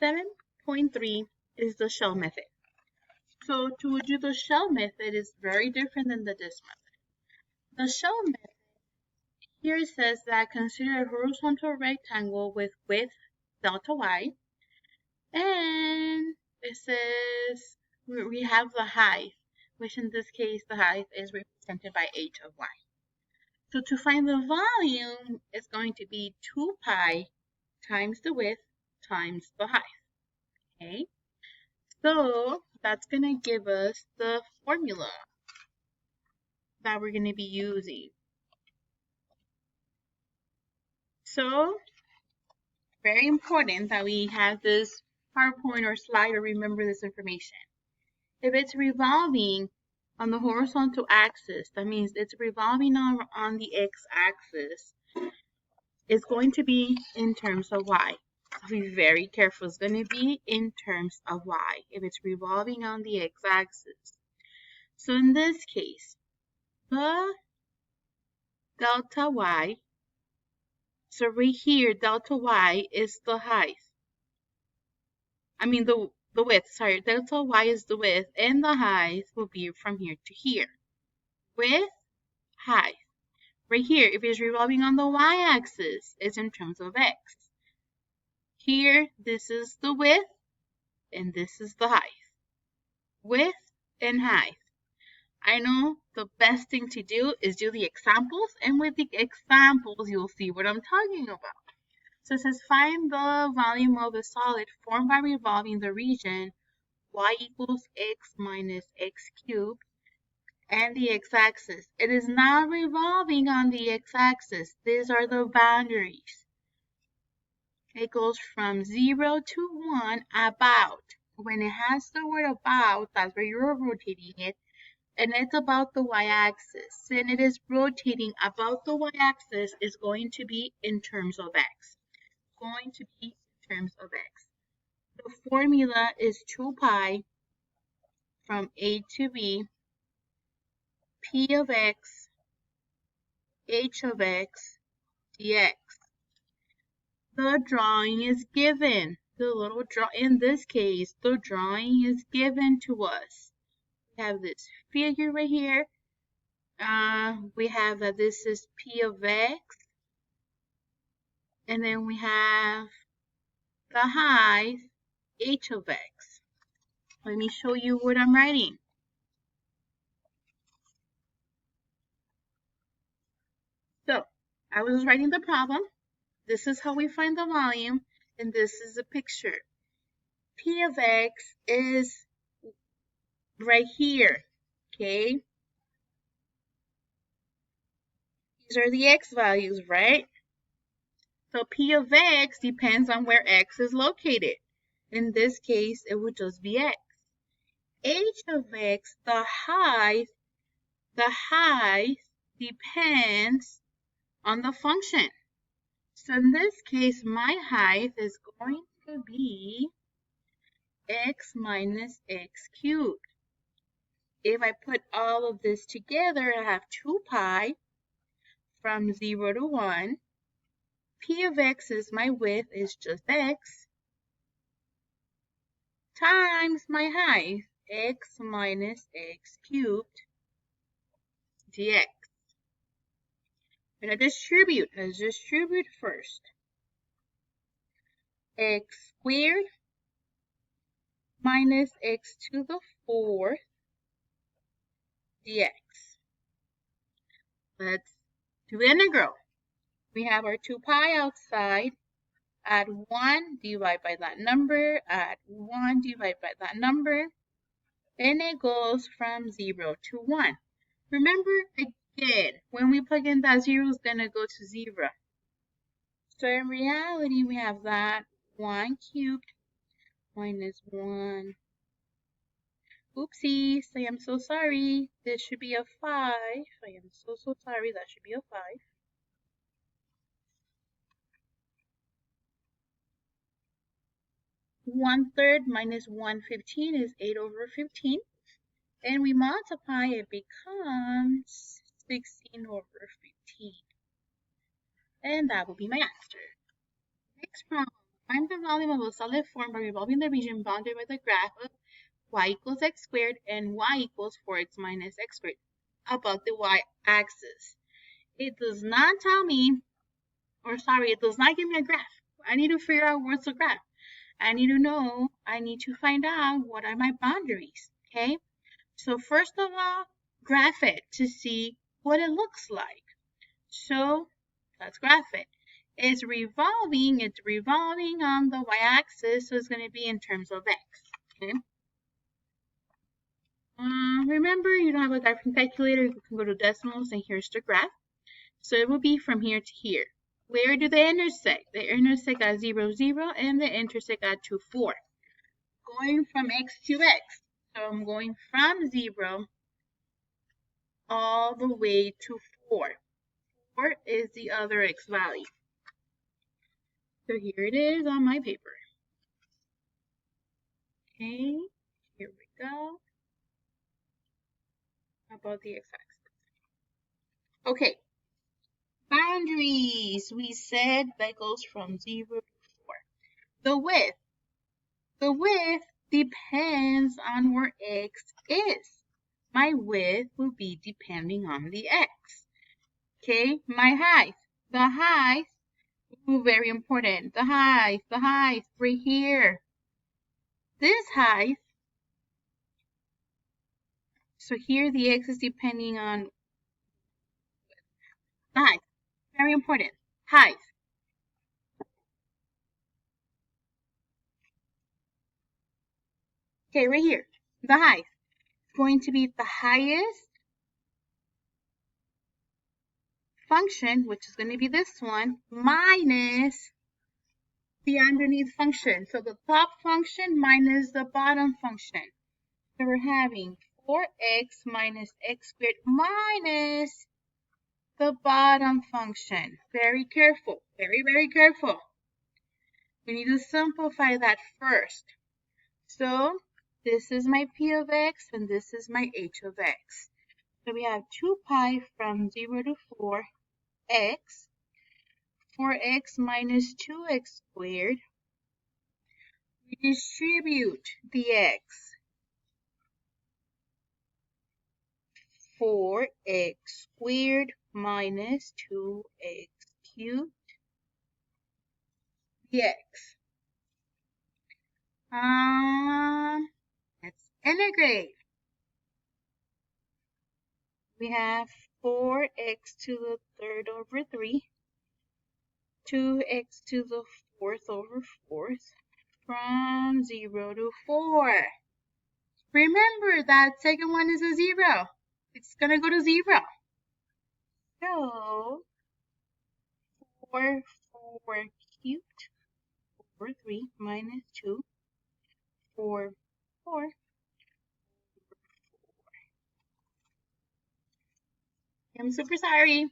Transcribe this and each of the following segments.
7.3 is the shell method. So to do the shell method is very different than the disk method. The shell method here says that consider a horizontal rectangle with width delta y, and it says we have the height, which in this case the height is represented by h of y. So to find the volume, it's going to be 2 pi times the width times the height. Okay, so that's going to give us the formula that we're going to be using. So very important that we have this PowerPoint or slide or remember this information. If it's revolving on the horizontal axis, that means it's revolving on the x-axis, it's going to be in terms of y. So be very careful. It's going to be in terms of y if it's revolving on the x-axis. So in this case, the delta y, so right here, delta y is the height. I mean the width, sorry, delta y is the width, and the height will be from here to here. Width, height. Right here, if it's revolving on the y-axis, it's in terms of x. Here, this is the width, and this is the height. Width and height. I know the best thing to do is do the examples, and with the examples, you'll see what I'm talking about. So it says find the volume of a solid formed by revolving the region y equals x minus x cubed and the x-axis. It is not revolving on the x-axis. These are the boundaries. It goes from 0 to 1 about. When it has the word about, that's where you're rotating it, and it's about the y-axis. And it is rotating about the y-axis is going to be in terms of x. Going to be in terms of x. The formula is 2 pi from a to b, p of x, h of x, dx. The drawing is given. The little draw, in this case, the drawing is given to us. We have this figure right here. We have that this is p of x. And then we have the height, h of x. Let me show you what I'm writing. So, I was writing the problem. This is how we find the volume, and this is a picture. P of x is right here, okay? These are the x values, right? So P of x depends on where x is located. In this case, it would just be x. H of x, the height depends on the function. So in this case, my height is going to be x minus x cubed. If I put all of this together, I have 2 pi from 0 to 1. P of x is my width, is just x, times my height, x minus x cubed dx. I'm going to distribute. Let's distribute first. X squared minus x to the 4th dx. Let's do integral. We have our 2 pi outside. Add 1, divide by that number. Add 1, divide by that number. And it goes from 0 to 1. Remember, again, when we plug in that 0, it's going to go to 0. So in reality, we have that 1 cubed minus 1. Oopsies, I am so sorry. This should be a 5. I am so sorry. That should be a 5. One-third minus 1/15 is 8/15. And we multiply, it becomes 16/15. And that will be my answer. Next problem. Find the volume of a solid form by revolving the region bounded by the graph of y equals x squared and y equals 4x minus x squared about the y-axis. It does not tell me, it does not give me a graph. I need to figure out what's the graph. I need to find out what are my boundaries, okay? So first of all, graph it to see what it looks like. So let's graph it. It's revolving on the y-axis, so it's going to be in terms of x, okay? Remember, you don't have a graphing calculator, you can go to decimals, and here's the graph. So it will be from here to here. Where do they intersect? They intersect at 0, 0, and they intersect at 2, 4. Going from x to x. So I'm going from 0 all the way to 4. 4 is the other x value. So here it is on my paper. Okay, here we go. About the x-axis. Okay, boundaries. We said that goes from 0 to 4. The width depends on where x is. My width will be depending on the x. Okay, my height. The height, very important. The height right here. This height, so here the x is depending on the height. Very important. Height. Okay, right here. The height is going to be the highest function, which is going to be this one, minus the underneath function. So the top function minus the bottom function. So we're having 4x minus x squared minus the bottom function. Very careful. Very, very careful. We need to simplify that first. So this is my p of x and this is my h of x. So we have 2 pi from 0 to 4x. 4x minus 2x squared. We distribute the x. 4x squared minus 2x cubed dx. Let's integrate. We have 4x to the third over 3, 2x to the fourth over 4th, from 0 to 4. Remember that second one is a 0. It's going to go to 0. So 4 cubed over 3 minus 2, 4. I'm super sorry.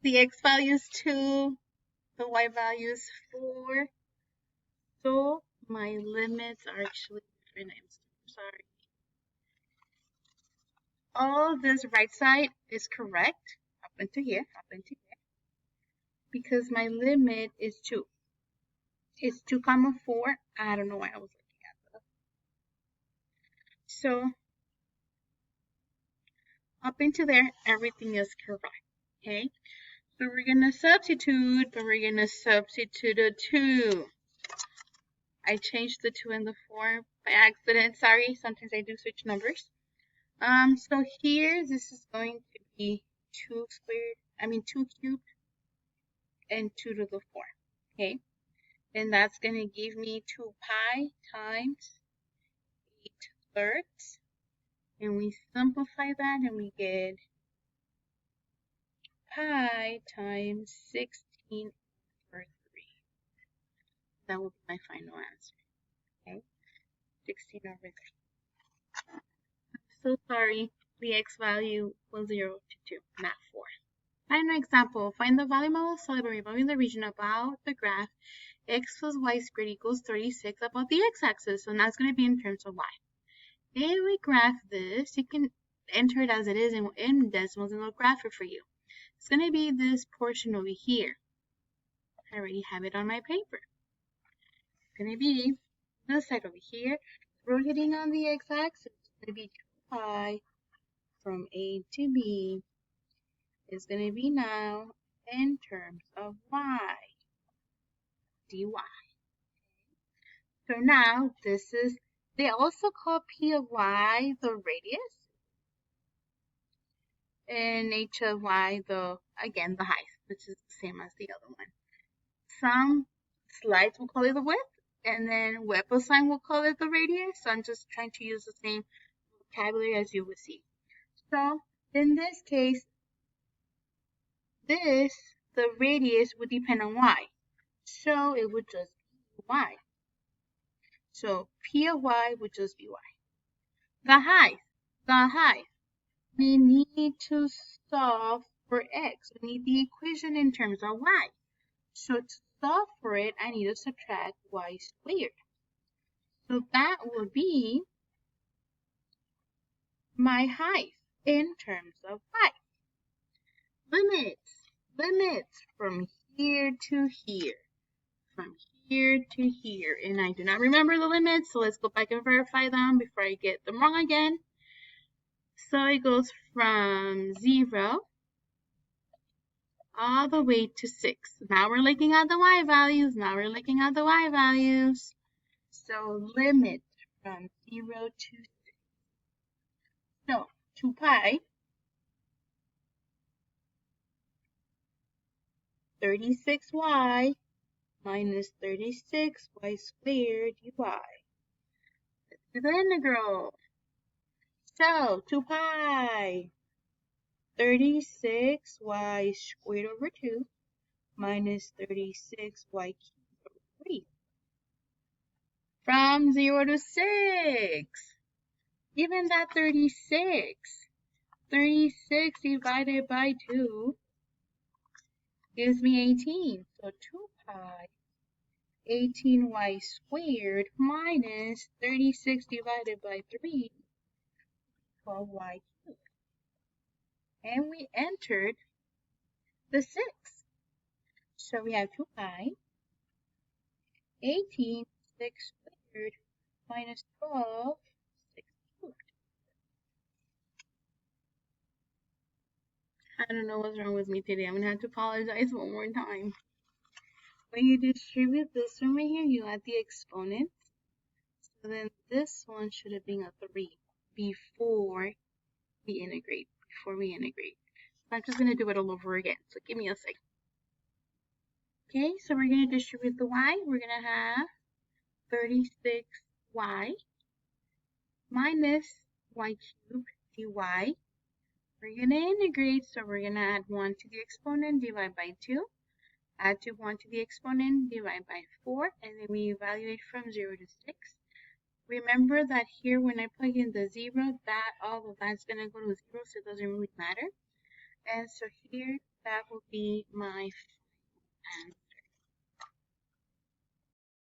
The x value is 2. The y value is 4. So my limits are actually different. I'm super sorry. All this right side is correct up until here, because my limit is 2. It's 2, 4. I don't know why I was looking at that. So up into there, everything is correct. Okay, so we're gonna substitute, but we're gonna substitute a 2. I changed the 2 and the 4 by accident. Sorry, sometimes I do switch numbers. So here, this is going to be 2 cubed and 2 to the 4. Okay, and that's gonna give me 2 pi times 8/3. And we simplify that and we get pi times 16 over 3. That will be my final answer. Okay, 16 over 3. So sorry, the x value was 0 to 2, not 4. Final example, find the volume of a solid by revolving the region about the graph x plus y squared equals 36 about the x-axis. So now it's going to be in terms of y. If we graph this, you can enter it as it is in decimals and it'll graph it for you. It's going to be this portion over here. I already have it on my paper. going to be this side over here. Rotating on the x-axis, it's going to be 2 pi from A to B. Is going to be now in terms of y, dy. So now this is, they also call P of y the radius, and H of y again, the height, which is the same as the other one. Some slides will call it the width, and then Web Design will call it the radius. So I'm just trying to use the same vocabulary as you would see. So in this case, the radius would depend on y. So it would just be y. So P of y would just be y. The height. We need to solve for x. We need the equation in terms of y. So to solve for it, I need to subtract y squared. So that will be my height in terms of y. Limits from here to here. From here to here. And I do not remember the limits, so let's go back and verify them before I get them wrong again. So it goes from 0 all the way to 6. Now we're looking at the y values. So limit from 0 to 6. So 2 pi 36y minus 36y squared dy. Let's do the integral. So 2 pi 36y squared over 2 minus 36y cubed over 3. From 0 to 6. Given that 36 divided by 2 gives me 18. So 2 pi 18y squared minus 36 divided by 3, 12y cubed. And we entered the 6. So we have 2 pi 18, 6 squared minus 12, 6 cubed. I don't know what's wrong with me today. I'm going to have to apologize one more time. When you distribute this from right here, you add the exponents. So then this one should have been a 3 before we integrate. So I'm just going to do it all over again. So give me a second. Okay, so we're going to distribute the y. We're going to have 36y minus y cubed dy. We're going to integrate, so we're going to add 1 to the exponent, divide by 2. Add to 1 to the exponent, divide by 4, and then we evaluate from 0 to 6. Remember that here when I plug in the 0, all of that's going to go to 0, so it doesn't really matter. And so here, that will be my answer.